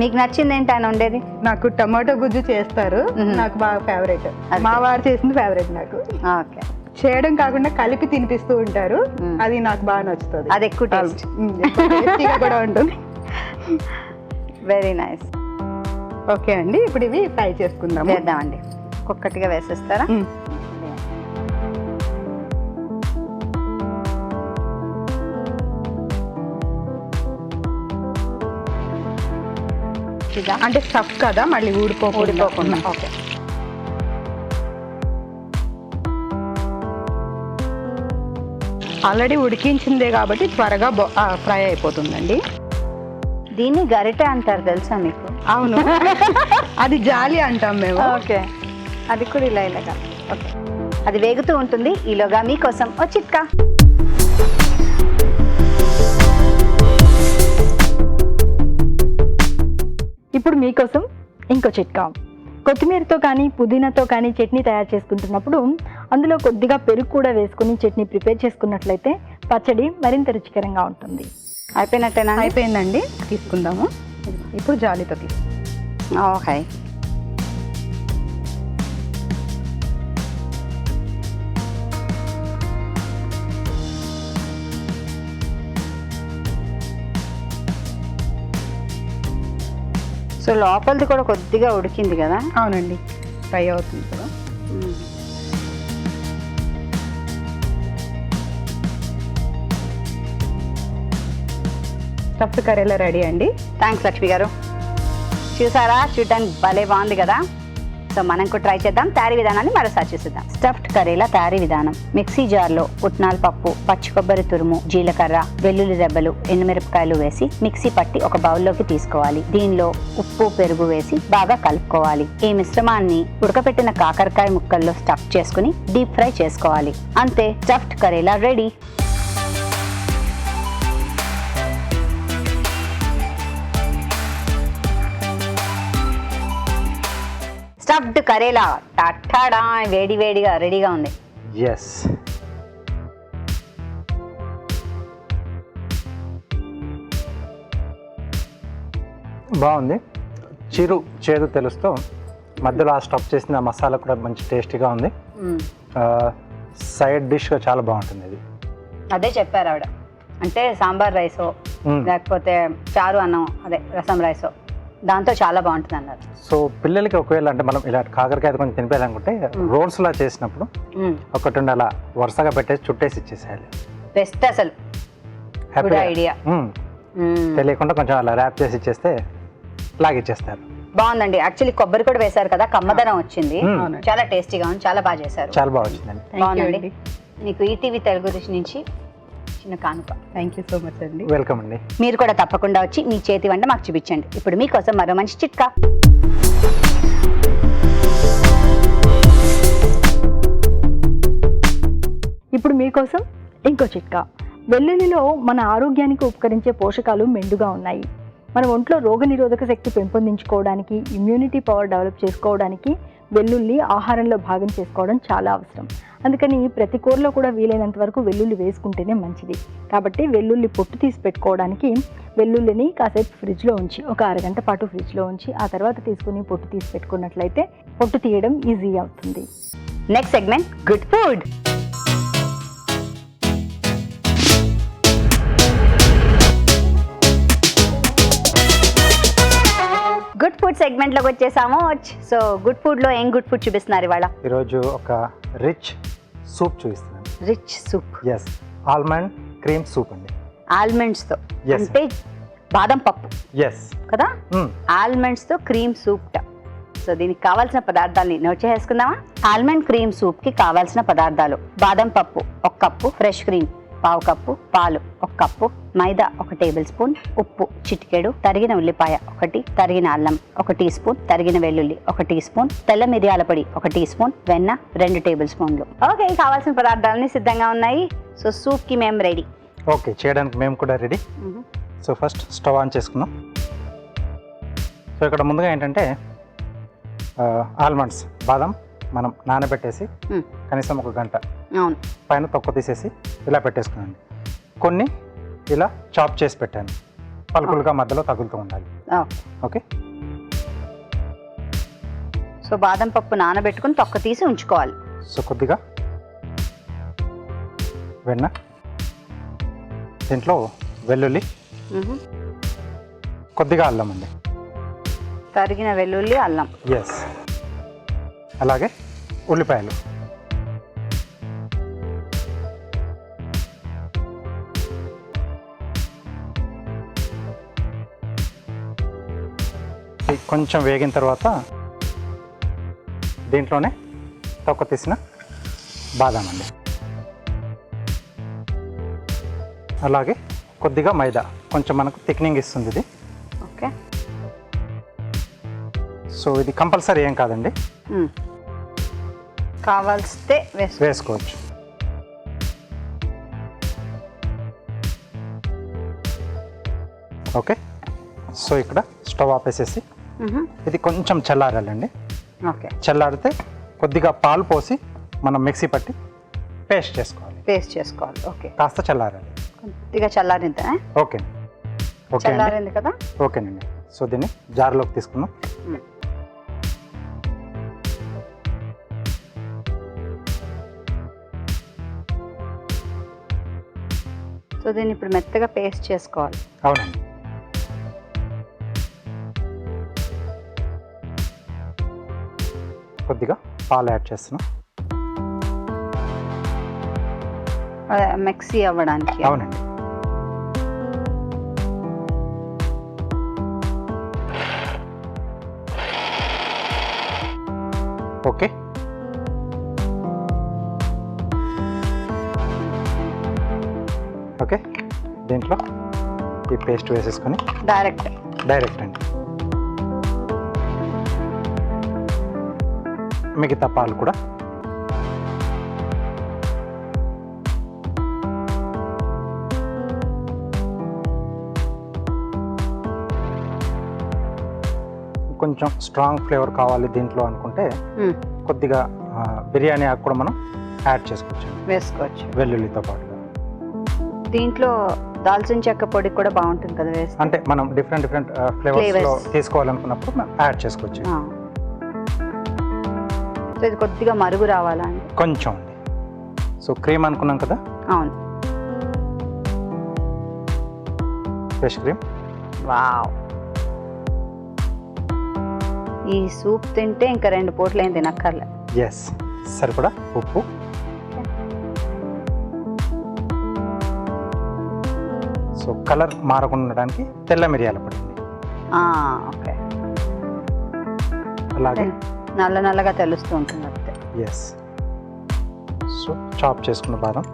మీకు నచ్చింది ఏంటి ఆయన ఉండేది? నాకు టమాటో గుజ్జు చేస్తారు, నాకు బాగా ఫేవరెట్. మా వారు చేసింది ఫేవరెట్ నాకు. ఓకే. చేయడం కాకుండా కలిపి తినిపిస్తూ ఉంటారు, అది నాకు బాగా నచ్చుతుంది. అది ఎక్కువ టేస్టీగా కూడా ఉంటుంది. Very nice. ఓకే అండి, ఇప్పుడు ఇవి ఫ్రై చేసుకుందాం. చేద్దామండి. ఒక్కొక్కటిగా వేసేస్తారా? అంటే స్టఫ్ కదా, మళ్ళీ ఊడిపోకుండా. ఓకే. ఆల్రెడీ ఉడికించిందే కాబట్టి త్వరగా ఫ్రై అయిపోతుందండి. దీన్ని గరిటె అంటారు, తెలుసా మీకు? అవును, అది జాలి అంటాం మేము. ఓకే. అది కూడా ఇలా ఇలాగా. ఓకే, అది వేగుతూ ఉంటుంది. ఈలోగా మీకోసం ఓ చిట్కా. ఇప్పుడు మీకోసం ఇంకో చిట్కా. కొత్తిమీరతో కానీ పుదీనాతో కానీ చట్నీ తయారు చేసుకుంటున్నప్పుడు అందులో కొద్దిగా పెరుగు కూడా వేసుకుని చట్నీ ప్రిపేర్ చేసుకున్నట్లయితే పచ్చడి మరింత రుచికరంగా ఉంటుంది. అయిపోయినట్టేనా? అయిపోయిందండి, తీసుకుందాము. ఇప్పుడు జాలితో తీసుకుందాం. ఓకే. సో లోపలిది కూడా కొద్దిగా ఉడికింది కదా? అవునండి, ఫ్రై అవుతుంది కదా. స్టఫ్డ్ కరేలా రెడీ అండి. థ్యాంక్స్ లక్ష్మి గారు. చూసారా, చూడడానికి భలే బాగుంది కదా. సో మనం కూడా ట్రై చేద్దాం. తయారీ విధానాన్ని మరోసారి చూసిద్దాం. స్టఫ్డ్ కరేలా తయారీ విధానం: మిక్సీ జార్లో పుట్నాల పప్పు, పచ్చి కొబ్బరి తురుము, జీలకర్ర, వెల్లుల్లి రెబ్బలు, ఎండుమిరపకాయలు వేసి మిక్సీ పట్టి ఒక బౌల్లోకి తీసుకోవాలి. దీనిలో ఉప్పు, పెరుగు వేసి బాగా కలుపుకోవాలి. ఈ మిశ్రమాన్ని ఉడకపెట్టిన కాకరకాయ ముక్కల్లో స్టఫ్ చేసుకుని డీప్ ఫ్రై చేసుకోవాలి. అంతే, stuffed karela ready. Stuffed karela టట్టడా వేడి వేడిగా రెడీగా ఉంది. ఎస్, బాగుంది. చిరు చేదు తెలుస్తూ మధ్యలో ఆ స్టఫ్ చేసిన మసాలా కూడా మంచి టేస్టీగా ఉంది. సైడ్ డిష్గా చాలా బాగుంటుంది ఇది. అదే చెప్పారు ఆవిడ. అంటే సాంబార్ రైసో లేకపోతే చారు అన్నం, అదే రసం రైసో, దాంతో చాలా బాగుంటుంది అన్నారు. సో పిల్లలకి ఒకవేళ అంటే మనం ఇలా కాకరకాయ కొంచెం తినిపించాలనుకుంటే రోల్స్ లా చేసినప్పుడు ఒకటి రెండు అలా వరుసగా పెట్టేసి చుట్టేసి ఇచ్చేసేయాలి. బెస్ట్ అసలు, గుడ్ ఐడియా. తెలియకుండా కొంచెం అలా ర్యాప్ చేసి ఇచ్చేస్తే లాగిచ్చేస్తారు. బాగుందండి. యాక్చువల్లీ కొబ్బరి కూడా వేశారు కదా, కమ్మదనం వచ్చింది. చాలా టేస్టీగా ఉంది, చాలా బాగా చేశారు. చాలా బాగా వచ్చిందండి. బాగుందండి. మీకు ఈటీవీ తెలుగు రుచి నుంచి చిన్న కానుక. థ్యాంక్ యూ సో మచ్ అండి. వెల్కమ్ అండి. మీరు కూడా తప్పకుండా వచ్చి మీ చేతి వంట మాకు చూపించండి. ఇప్పుడు మీకోసం మరో మంచి చిట్కా. ఇప్పుడు మీకోసం ఇంకో చిట్కా. వెల్లుల్లిలో మన ఆరోగ్యానికి ఉపకరించే పోషకాలు మెండుగా ఉన్నాయి. మన ఒంట్లో రోగనిరోధక శక్తి పెంపొందించుకోవడానికి, ఇమ్యూనిటీ పవర్ డెవలప్ చేసుకోవడానికి వెల్లుల్లి ఆహారంలో భాగం చేసుకోవడం చాలా అవసరం. అందుకని ప్రతి కూరలో కూడా వీలైనంత వరకు వెల్లుల్లి వేసుకుంటేనే మంచిది. కాబట్టి వెల్లుల్లి పొట్టు తీసి పెట్టుకోవడానికి వెల్లుల్లిని కాసేపు ఫ్రిడ్జ్లో ఉంచి, ఒక అరగంట పాటు ఫ్రిడ్జ్లో ఉంచి ఆ తర్వాత తీసుకుని పొట్టు తీసి పెట్టుకున్నట్లయితే పొట్టు తీయడం ఈజీ అవుతుంది. Next segment, good food. Good food segment లోకి వచ్చేసాము. సో గుడ్ ఫుడ్ లో ఏం గుడ్ ఫుడ్ చూపిస్తున్నారు ఇవాళ? ఈరోజు ఒక రిచ్ సూప్ చూపిస్తున్నాను. Rich soup. Yes, almond cream soup అండి. ఆల్మండ్స్ తో, Yes. అంటే బాదం పప్పు ఎస్, కదా, ఆల్మండ్స్ తో క్రీమ్ సూప్. సో దీనికి కావాల్సిన పదార్థాలని నోట్ చేసుకుందామా? ఆల్మండ్ క్రీమ్ సూప్ కి కావాల్సిన పదార్థాలు: బాదం పప్పు 1 కప్పు, ఫ్రెష్ క్రీమ్ 1/2 కప్పు, పాలు 1 కప్పు, మైదా 1 టేబుల్ స్పూన్, ఉప్పు చిటికెడు, తరిగిన ఉల్లిపాయ 1, తరిగిన అల్లం 1 టీ స్పూన్, తరిగిన వెల్లుల్లి 1 టీ స్పూన్, తెల్ల మిరియాల పొడి 1 టీ స్పూన్, వెన్న 2 టేబుల్ స్పూన్లు. ఓకే, కావాల్సిన పదార్థాలన్నీ సిద్ధంగా ఉన్నాయి. సో సూప్ కి మేము రెడీ. ఓకే, చేయడానికి మేము కూడా ready. So first stove on చేసుకుందాం. సో ఇక్కడ ముందుగా ఏంటంటే ఆల్మండ్స్, బాదం మనం నానబెట్టేసి కనీసం 1 గంట అవును పైన తొక్క తీసేసి ఇలా పెట్టేసుకున్నాను. కొన్ని ఇలా చాప్ చేసి పెట్టాను, పలుకులుగా మధ్యలో తగులుతూ ఉండాలి. ఓకే, సో బాదం పప్పు నానబెట్టుకుని తొక్క తీసి ఉంచుకోవాలి. సో కొద్దిగా వెన్న, దీంట్లో వెల్లుల్లి, కొద్దిగా అల్లం అండి, తరిగిన వెల్లుల్లి, అల్లం. ఎస్, అలాగే ఉల్లిపాయలు, కొంచెం వేగిన తర్వాత దీంట్లోనే తొక్క తీసిన బాదం అండి, అలాగే కొద్దిగా మైదా, కొంచెం మనకు థిక్నింగ్ ఇస్తుంది ఇది. ఓకే, సో ఇది కంపల్సరీ ఏం కాదండి, కావాల్స్తే వేసుకోవచ్చు. ఓకే, సో ఇక్కడ స్టవ్ ఆపేసేసి ఇది కొంచెం చల్లారాలండి. ఓకే, చల్లారితే కొద్దిగా పాలు పోసి మనం మిక్సీ పట్టి పేస్ట్ చేసుకోవాలి. ఓకే, కాస్త చల్లారాలి. కొద్దిగా చల్లారిందా? ఓకే ఓకే చల్లారింది కదా. ఓకేనండి. సో దీన్ని జార్లోకి తీసుకుందాం. సో దీన్ని ఇప్పుడు మెత్తగా పేస్ట్ చేసుకోవాలి. అవునండి. కొద్దిగా పాలు యాడ్ చేస్తున్నాం. మిక్సీ అవ్వడానికి. అవునండి. Okay, okay. దీంట్లో ఈ పేస్ట్ వేసేసుకొని డైరెక్ట్ డైరెక్ట్ అండి. మిగతా పాలు కూడా కొంచెం స్ట్రాంగ్ ఫ్లేవర్ కావాలి దీంట్లో అనుకుంటే కొద్దిగా బిర్యానీ ఆకు కూడా మనం యాడ్ చేసుకోవచ్చు, వేసుకోవచ్చు. వెల్లుల్లితో పాటుగా. దీంట్లో దాల్చిన చెక్క పొడి కూడా బాగుంటుంది కదా వేస్తే. అంటే మనం డిఫరెంట్ ఫ్లేవర్స్లో తీసుకోవాలనుకున్నప్పుడు మనం యాడ్ చేసుకోవచ్చు. సో ఇది కొద్దిగా మరుగు రావాలా అండి? కొంచెం అండి. సో క్రీమ్ అనుకున్నాం కదా, అవును. Fresh cream. వావ్, ఈ సూప్ తింటే ఇంకా 2 పూటలు ఏం తినక్కర్లే. ఎస్, సరిపడా ఉప్పు, సో కలర్ మారకుండా ఉండడానికి తెల్ల మిరియాల పొడి, ఓకే. అలాగే నల్ల నల్లగా తెలుస్తూ ఉంటుంది అంతే. ఎస్. సో చాప్ చేసుకున్న బాదం,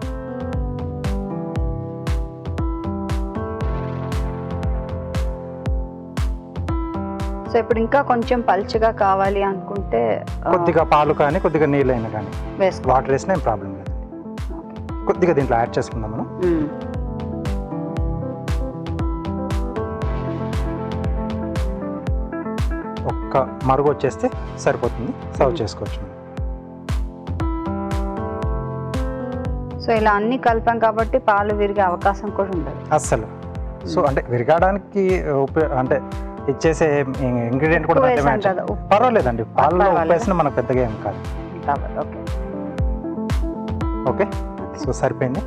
సో ఇప్పుడు ఇంకా కొంచెం పల్చగా కావాలి అనుకుంటే కొద్దిగా పాలు కానీ కొద్దిగా నీళ్ళైనా కానీ వేసుకో. వాటర్ వేసినా ఏం ప్రాబ్లం లేదు. కొద్దిగా దీంట్లో యాడ్ చేసుకుందాం మనం. ఒక్క మరుగు వచ్చేస్తే సరిపోతుంది, సర్వ్ చేసుకోవచ్చు. సో ఇలా అన్ని కలిపాం కాబట్టి పాలు విరిగే అవకాశం కూడా ఉండదు అస్సలు. సో అంటే విరగడానికి అంటే ఇచ్చేసే ఇంగ్రీడియంట్ కూడా ఉప్పు దాంట్లో వేసాం match. కదా, ఉప్పు. పర్వాలేదండి, పాలలో ఉప్పు పర్వాలేదా? వేసినా మనకు పెద్దగా ఏం కాదు. ఓకే. ఓకే, సో సరిపోయింది.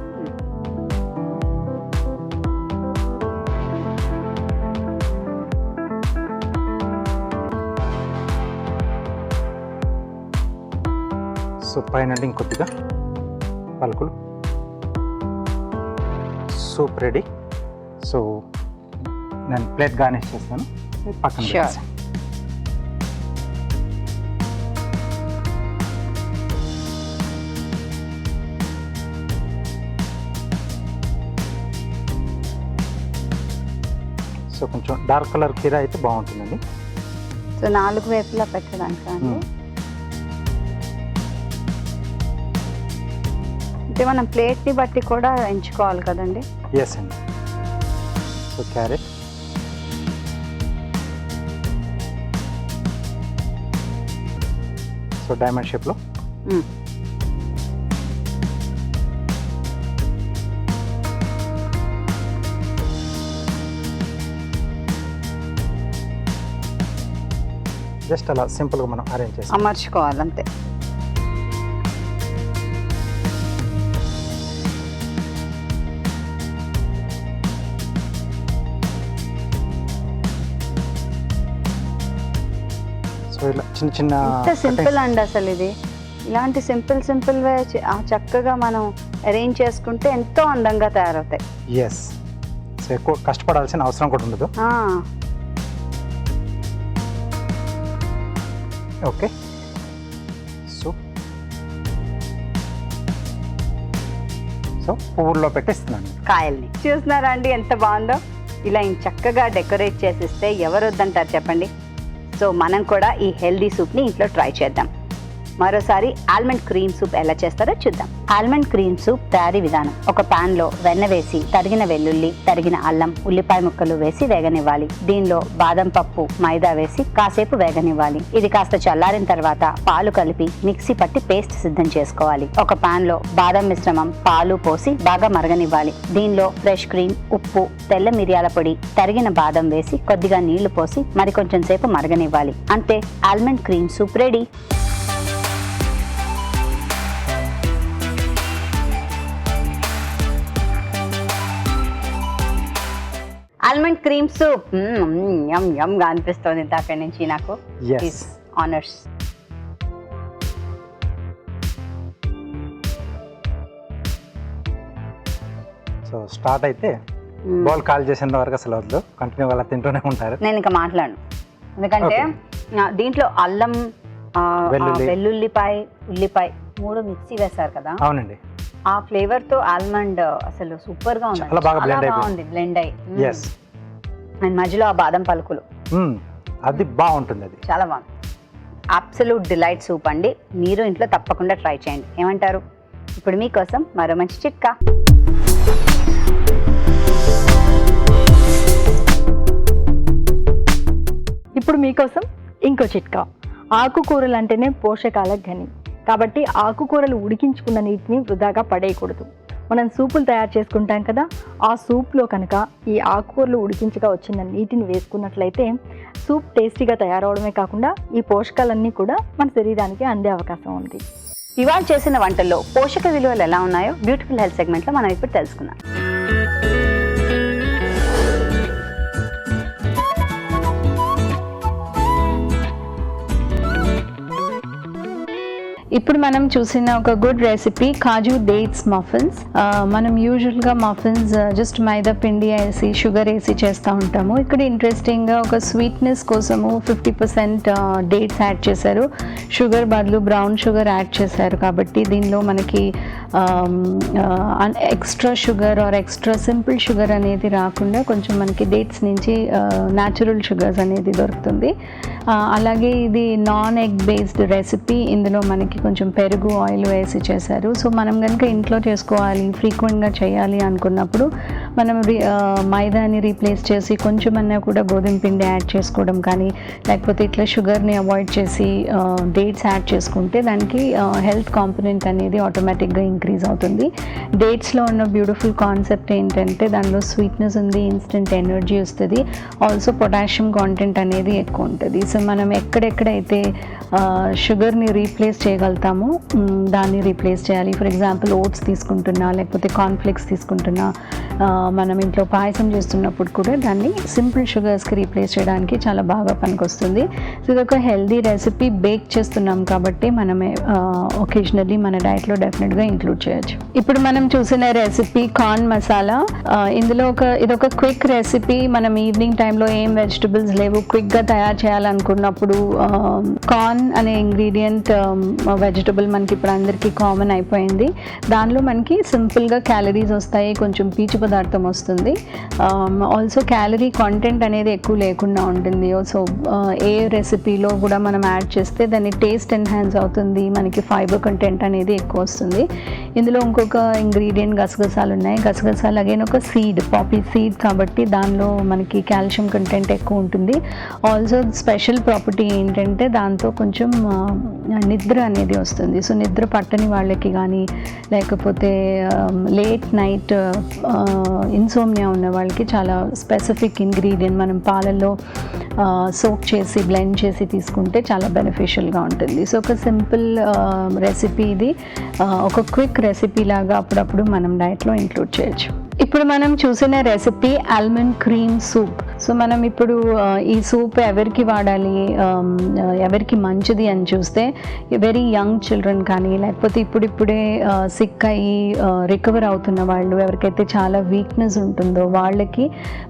సో పైన ఇంకొద్దిగా పలుకులు. Soup ready. సో నేను ప్లేట్ గార్నిష్ చేస్తాను, పక్కన Sure. పెట్టేసి. సో కొంచెం డార్క్ కలర్ కీరా అయితే బాగుంటుందండి. సో 4 వైపులా పెట్టడానికి అండి. అంటే మనం ప్లేట్ని బట్టి కూడా ఎంచుకోవాలి కదండి. ఎస్ అండి. సో క్యారెట్, సో డైమండ్ షేప్లో. జస్ట్ అలా సింపుల్గా మనం అరేంజ్ చేస్తాం. అమర్చుకోవాలి అంతే. సో ఇలా చిన్న చిన్న ఎంత సింపుల్ అండి అసలు ఇది. ఇలాంటి సింపుల్ వే చక్కగా మనం అరేంజ్ చేసుకుంటే ఎంతో అందంగా తయారవుతాయి. ఎస్. సో ఎక్కువ కష్టపడాల్సిన అవసరం కూడా ఉండదు. ఓకే. సో పువ్వుల్లో పెట్టిస్తున్నాను. కాయల్ని చూస్తున్నారా అండి ఎంత బాగుందో. ఇలా చక్కగా డెకరేట్ చేసిస్తే ఎవరు వద్దంటారు చెప్పండి. సో మనం కూడా ఈ హెల్దీ సూప్ని ఇంట్లో ట్రై చేద్దాం. మరోసారి ఆల్మండ్ క్రీమ్ సూప్ ఎలా చేస్తారో చూద్దాం. ఆల్మండ్ క్రీమ్ సూప్ తయారీ విధానం: ఒక పాన్ లో వెన్న వేసి తరిగిన వెల్లుల్లి, తరిగిన అల్లం, ఉల్లిపాయ ముక్కలు వేసి వేగనివ్వాలి. దీనిలో బాదం పప్పు, మైదా వేసి కాసేపు వేగనివ్వాలి. ఇది కాస్త చల్లారిన తర్వాత పాలు కలిపి మిక్సీ పట్టి పేస్ట్ సిద్ధం చేసుకోవాలి. ఒక పాన్ లో బాదం మిశ్రమం, పాలు పోసి బాగా మరగనివ్వాలి. దీనిలో ఫ్రెష్ క్రీమ్, ఉప్పు, తెల్ల మిరియాల పొడి, తరిగిన బాదం వేసి కొద్దిగా నీళ్లు పోసి మరికొంచెం సేపు మరగనివ్వాలి. అంతే, almond cream soup ready. Almond cream soup yum yum గా అనిపిస్తుంది ఇంతక నుంచి నాకు. Yes. ఆనర్స్. సో స్టార్ట్ అయితే బాల్ కాల్ చేసేంత వరకు అసలు వద్దు, కంటిన్యూ అలా తింటూనే ఉంటారు. నేను ఇంకా మాట్లాడను, ఎందుకంటే దీంట్లో అల్లం, వెల్లుల్లిపాయ, ఉల్లిపాయ 3 మిక్సీ వేస్తారు కదా. అవునండి. ఆ ఫ్లేవర్ తో ఆల్మండ్ అసలు సూపర్ గా ఉంది. చాలా బాగా బాగుంది బ్లెండ్ అయ్యి. అండ్ మధ్యలో ఆ బాదం పలుకులు, అది బాగుంటుంది. అది చాలా బాగుంది. అబ్సల్యూట్ డిలైట్ సూప్ అండి. మీరు ఇంట్లో తప్పకుండా ట్రై చేయండి. ఏమంటారు? ఇప్పుడు మీకోసం మరో మంచి చిట్కా. ఇప్పుడు మీకోసం ఇంకో చిట్కా. ఆకుకూరలు అంటేనే పోషకాల గని, కాబట్టి ఆకుకూరలు ఉడికించుకున్న నీటిని వృధాగా పడేయకూడదు. మనం సూపులు తయారు చేసుకుంటాం కదా, ఆ సూప్లో కనుక ఈ ఆకుకూరలు ఉడికించగా వచ్చిన నీటిని వేసుకున్నట్లయితే సూప్ టేస్టీగా తయారవడమే కాకుండా ఈ పోషకాలన్నీ కూడా మన శరీరానికి అందే అవకాశం ఉంది. ఇవాళ చేసిన వంటల్లో పోషక విలువలు ఎలా ఉన్నాయో బ్యూటిఫుల్ హెల్త్ సెగ్మెంట్లో మనం ఇప్పుడు తెలుసుకుందాం. ఇప్పుడు మనం చూసిన ఒక గుడ్ రెసిపీ కాజు డేట్స్ మఫిన్స్. మనం యూజువల్గా మఫిన్స్ జస్ట్ మైదా పిండి వేసి షుగర్ వేసి చేస్తూ ఉంటాము. ఇక్కడ ఇంట్రెస్టింగ్గా ఒక స్వీట్నెస్ కోసము 50% డేట్స్ యాడ్ చేశారు. షుగర్ బదులు బ్రౌన్ షుగర్ యాడ్ చేశారు. కాబట్టి దీనిలో మనకి extra sugar are extra simple sugar అనేది రాకుండా కొంచెం మనకి డేట్స్ నుంచి న్యాచురల్ షుగర్స్ అనేది దొరుకుతుంది. అలాగే ఇది నాన్ ఎగ్ బేస్డ్ రెసిపీ. ఇందులో మనకి కొంచెం పెరుగు, ఆయిల్ వేసి చేశారు. సో మనం కనుక ఇంట్లో చేసుకోవాలి, ఫ్రీక్వెంట్గా చేయాలి అనుకున్నప్పుడు మనం మైదాని రీప్లేస్ చేసి కొంచెమన్నా కూడా గోధుమ పిండి యాడ్ చేసుకోవడం కానీ, లేకపోతే ఇట్లా షుగర్ని అవాయిడ్ చేసి డేట్స్ యాడ్ చేసుకుంటే దానికి హెల్త్ కాంపోనెంట్ అనేది ఆటోమేటిక్గా ఇంక్రీజ్ అవుతుంది. డేట్స్లో ఉన్న బ్యూటిఫుల్ కాన్సెప్ట్ ఏంటంటే దానిలో స్వీట్నెస్ ఉంది, ఇన్స్టెంట్ ఎనర్జీ వస్తుంది, ఆల్సో పొటాషియం కాంటెంట్ అనేది ఎక్కువ ఉంటుంది. సో మనం ఎక్కడెక్కడైతే షుగర్ని రీప్లేస్ చేయగలుగుతామో దాన్ని రీప్లేస్ చేయాలి. ఫర్ ఎగ్జాంపుల్ ఓట్స్ తీసుకుంటున్నా, లేకపోతే కార్న్ఫ్లేక్స్ తీసుకుంటున్నా, మనం ఇంట్లో పాయసం చేస్తున్నప్పుడు కూడా దాన్ని సింపుల్ షుగర్స్కి రీప్లేస్ చేయడానికి చాలా బాగా పనికొస్తుంది. సో ఇది ఒక హెల్దీ రెసిపీ. బేక్ చేస్తున్నాం కాబట్టి మనమే ఒకేజనల్లీ మన డైట్లో డెఫినెట్గా ఇంక్లూడ్ చేయొచ్చు. ఇప్పుడు మనం చూసిన రెసిపీ కార్న్ మసాలా. ఇందులో ఇదొక క్విక్ రెసిపీ. మనం ఈవినింగ్ టైంలో ఏం వెజిటబుల్స్ లేవు, క్విక్గా తయారు చేయాలనుకున్నప్పుడు కార్న్ అనే ఇంగ్రీడియంట్ వెజిటబుల్ మనకి ఇప్పుడు అందరికీ కామన్ అయిపోయింది. దానిలో మనకి సింపుల్గా క్యాలరీస్ వస్తాయి, కొంచెం పీచు పదార్థం వస్తుంది, ఆల్సో క్యాలరీ కాంటెంట్ అనేది ఎక్కువ లేకుండా ఉంటుంది. సో ఏ రెసిపీలో కూడా మనం యాడ్ చేస్తే దాని టేస్ట్ ఎన్హాన్స్ అవుతుంది, మనకి ఫైబర్ కంటెంట్ అనేది ఎక్కువ వస్తుంది. ఇందులో ఇంకొక ఇంగ్రీడియంట్ గసగసాలు ఉన్నాయి. గసగసాలు అగైన్ ఒక సీడ్, పాపీ సీడ్, కాబట్టి దానిలో మనకి కాల్షియం కంటెంట్ ఎక్కువ ఉంటుంది. ఆల్సో స్పెషల్ ప్రాపర్టీ ఏంటంటే దాంతో కొంచెం నిద్ర అనేది వస్తుంది. సో నిద్ర పట్టని వాళ్ళకి కానీ, లేకపోతే లేట్ నైట్ ఇన్సోమ్నియా ఉన్న వాళ్ళకి చాలా స్పెసిఫిక్ ఇంగ్రీడియంట్. మనం పాలల్లో సోక్ చేసి బ్లెండ్ చేసి తీసుకుంటే చాలా బెనిఫిషియల్గా ఉంటుంది. సో ఒక సింపుల్ రెసిపీ ఇది, ఒక క్విక్ రెసిపీ లాగా అప్పుడప్పుడు మనం డైట్లో ఇంక్లూడ్ చేయొచ్చు. ఇప్పుడు మనం చూసిన recipe almond cream soup. So మనం ఇప్పుడు ఈ సూప్ ఎవరికి వాడాలి, ఎవరికి మంచిది అని చూస్తే వెరీ యంగ్ చిల్డ్రన్ కానీ, లేకపోతే ఇప్పుడిప్పుడే సిక్ అయ్యి రికవర్ అవుతున్న వాళ్ళు, ఎవరికైతే చాలా వీక్నెస్ ఉంటుందో వాళ్ళకి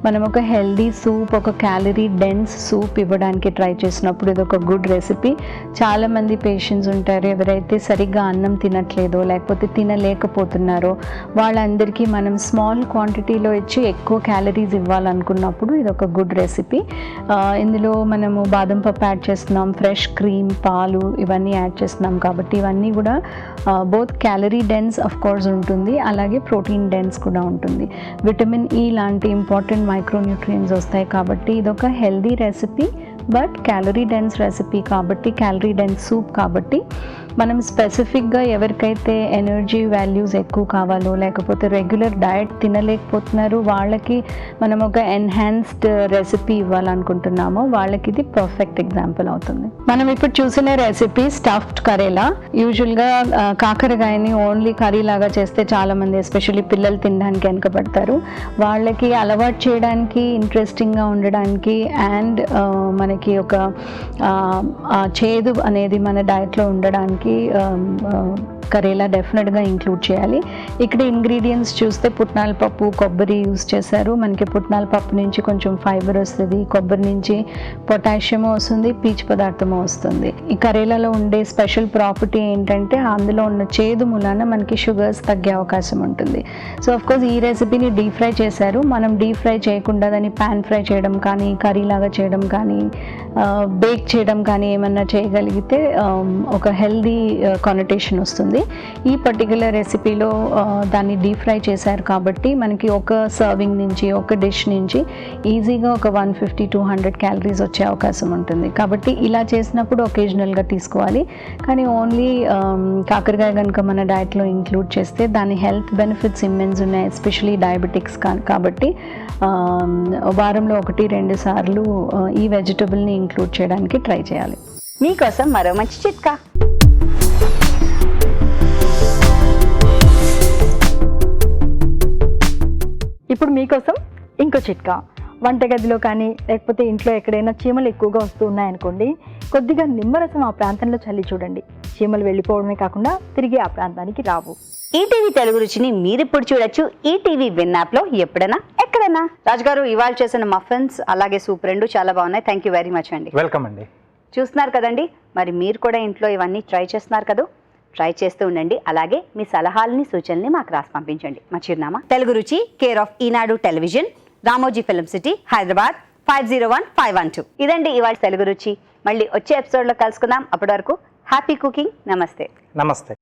మనం ఒక హెల్దీ సూప్, ఒక క్యాలరీ డెన్స్ సూప్ ఇవ్వడానికి ట్రై చేసినప్పుడు ఇది ఒక గుడ్ రెసిపీ. చాలామంది పేషెంట్స్ ఉంటారు ఎవరైతే సరిగ్గా అన్నం తినట్లేదో, లేకపోతే తినలేకపోతున్నారో వాళ్ళందరికీ మనం స్మాల్ క్వాంటిటీలో ఇచ్చి ఎక్కువ క్యాలరీస్ ఇవ్వాలనుకున్నప్పుడు ఇది ఒక గుడ్ రెసిపీ. ఇందులో మనము బాదం పప్పు యాడ్ చేస్తున్నాం, ఫ్రెష్ క్రీమ్, పాలు ఇవన్నీ యాడ్ చేస్తున్నాం. కాబట్టి ఇవన్నీ కూడా both calorie dense of course ఉంటుంది, అలాగే ప్రోటీన్ డెన్స్ కూడా ఉంటుంది. విటమిన్ ఈ లాంటి ఇంపార్టెంట్ మైక్రోన్యూట్రియన్స్ వస్తాయి. కాబట్టి ఇదొక healthy recipe, but calorie dense recipe కాబట్టి, క్యాలరీ డెన్స్ సూప్ కాబట్టి మనం స్పెసిఫిక్గా ఎవరికైతే ఎనర్జీ వాల్యూస్ ఎక్కువ కావాలో, లేకపోతే రెగ్యులర్ డయట్ తినలేకపోతున్నారు వాళ్ళకి మనం ఒక ఎన్హాన్స్డ్ రెసిపీ ఇవ్వాలనుకుంటున్నామో వాళ్ళకి ఇది పర్ఫెక్ట్ ఎగ్జాంపుల్ అవుతుంది. మనం ఇప్పుడు చూసిన రెసిపీ స్టఫ్డ్ కరేలా. యూజువల్గా కాకరకాయని ఓన్లీ కర్రీ లాగా చేస్తే చాలామంది ఎస్పెషల్లీ పిల్లలు తినడానికి వెనకబడతారు. వాళ్ళకి అలవాటు చేయడానికి, ఇంట్రెస్టింగ్గా ఉండడానికి అండ్ మనకి ఒక చేదు అనేది మన డైట్లో ఉండడానికి కరేలా డెఫినెట్గా ఇంక్లూడ్ చేయాలి. ఇక్కడ ఇంగ్రీడియంట్స్ చూస్తే పుట్నాల పప్పు, కొబ్బరి యూస్ చేశారు. మనకి పుట్నాల పప్పు నుంచి కొంచెం ఫైబర్ వస్తుంది, కొబ్బరి నుంచి పొటాషియం వస్తుంది, పీచు పదార్థము వస్తుంది. ఈ కరేలాలో ఉండే స్పెషల్ ప్రాపర్టీ ఏంటంటే అందులో ఉన్న చేదు మూలాన మనకి షుగర్స్ తగ్గే అవకాశం ఉంటుంది. సో ఆఫ్ కోర్స్ ఈ రెసిపీని డీప్ ఫ్రై చేశారు. మనం డీప్ ఫ్రై చేయకుండా దాన్ని ప్యాన్ ఫ్రై చేయడం కానీ, కర్రీ లాగా చేయడం కానీ, బేక్ చేయడం కానీ ఏమన్నా చేయగలిగితే ఒక హెల్దీ కొనటేషన్ వస్తుంది. ఈ పర్టికులర్ రెసిపీలో దాన్ని డీప్ ఫ్రై చేశారు కాబట్టి మనకి ఒక సర్వింగ్ నుంచి, ఒక డిష్ నుంచి ఈజీగా ఒక 150-200 క్యాలరీస్ వచ్చే అవకాశం ఉంటుంది. కాబట్టి ఇలా చేసినప్పుడు ఒకేజనల్గా తీసుకోవాలి. కానీ ఓన్లీ కాకరకాయ కనుక మన డైట్లో ఇంక్లూడ్ చేస్తే దాని హెల్త్ బెనిఫిట్స్ ఇమ్మెన్స్ ఉన్నాయి, ఎస్పెషలీ డయాబెటిక్స్ కాబట్టి వారంలో 1-2 సార్లు ఈ వెజిటబుల్ని ఇంక్లూడ్ చేయడానికి ట్రై చేయాలి. మీకోసం మరో మంచి చిట్కా. ఇప్పుడు మీకోసం ఇంకో చిట్కా. వంటగదిలో కానీ లేకపోతే ఇంట్లో ఎక్కడైనా చీమలు ఎక్కువగా వస్తూ ఉన్నాయనుకోండి, కొద్దిగా నిమ్మరసం ఆ ప్రాంతంలో చల్లి చూడండి. చీమలు వెళ్ళిపోవడమే కాకుండా తిరిగి ఆ ప్రాంతానికి రావు. ఈటీవీ తెలుగు రుచిని మీరిప్పుడు చూడొచ్చు ఈటీవీ విన్ యాప్లో ఎప్పుడైనా ఎక్కడైనా. రాజుగారు, ఇవాళ చేసిన మఫిన్స్ అలాగే సూప్ రెండు చాలా బాగున్నాయి. థ్యాంక్ యూ వెరీ మచ్ అండి. వెల్కమ్ అండి. చూస్తున్నారు కదండి, మరి మీరు కూడా ఇంట్లో ఇవన్నీ ట్రై చేస్తున్నారు కదా, ట్రై చేస్తూ ఉండండి. అలాగే మీ సలహాలని, సూచనల్ని మాకు రాసి పంపించండి. మా చిరునామా తెలుగు రుచి, care of Eenadu television, Ramoji film city, Hyderabad 501512. ఇదండి ఇవాళ తెలుగు రుచి. మళ్ళీ వచ్చే ఎపిసోడ్లో కలుసుకుందాం. అప్పటి వరకు హ్యాపీ కుకింగ్. నమస్తే. నమస్తే.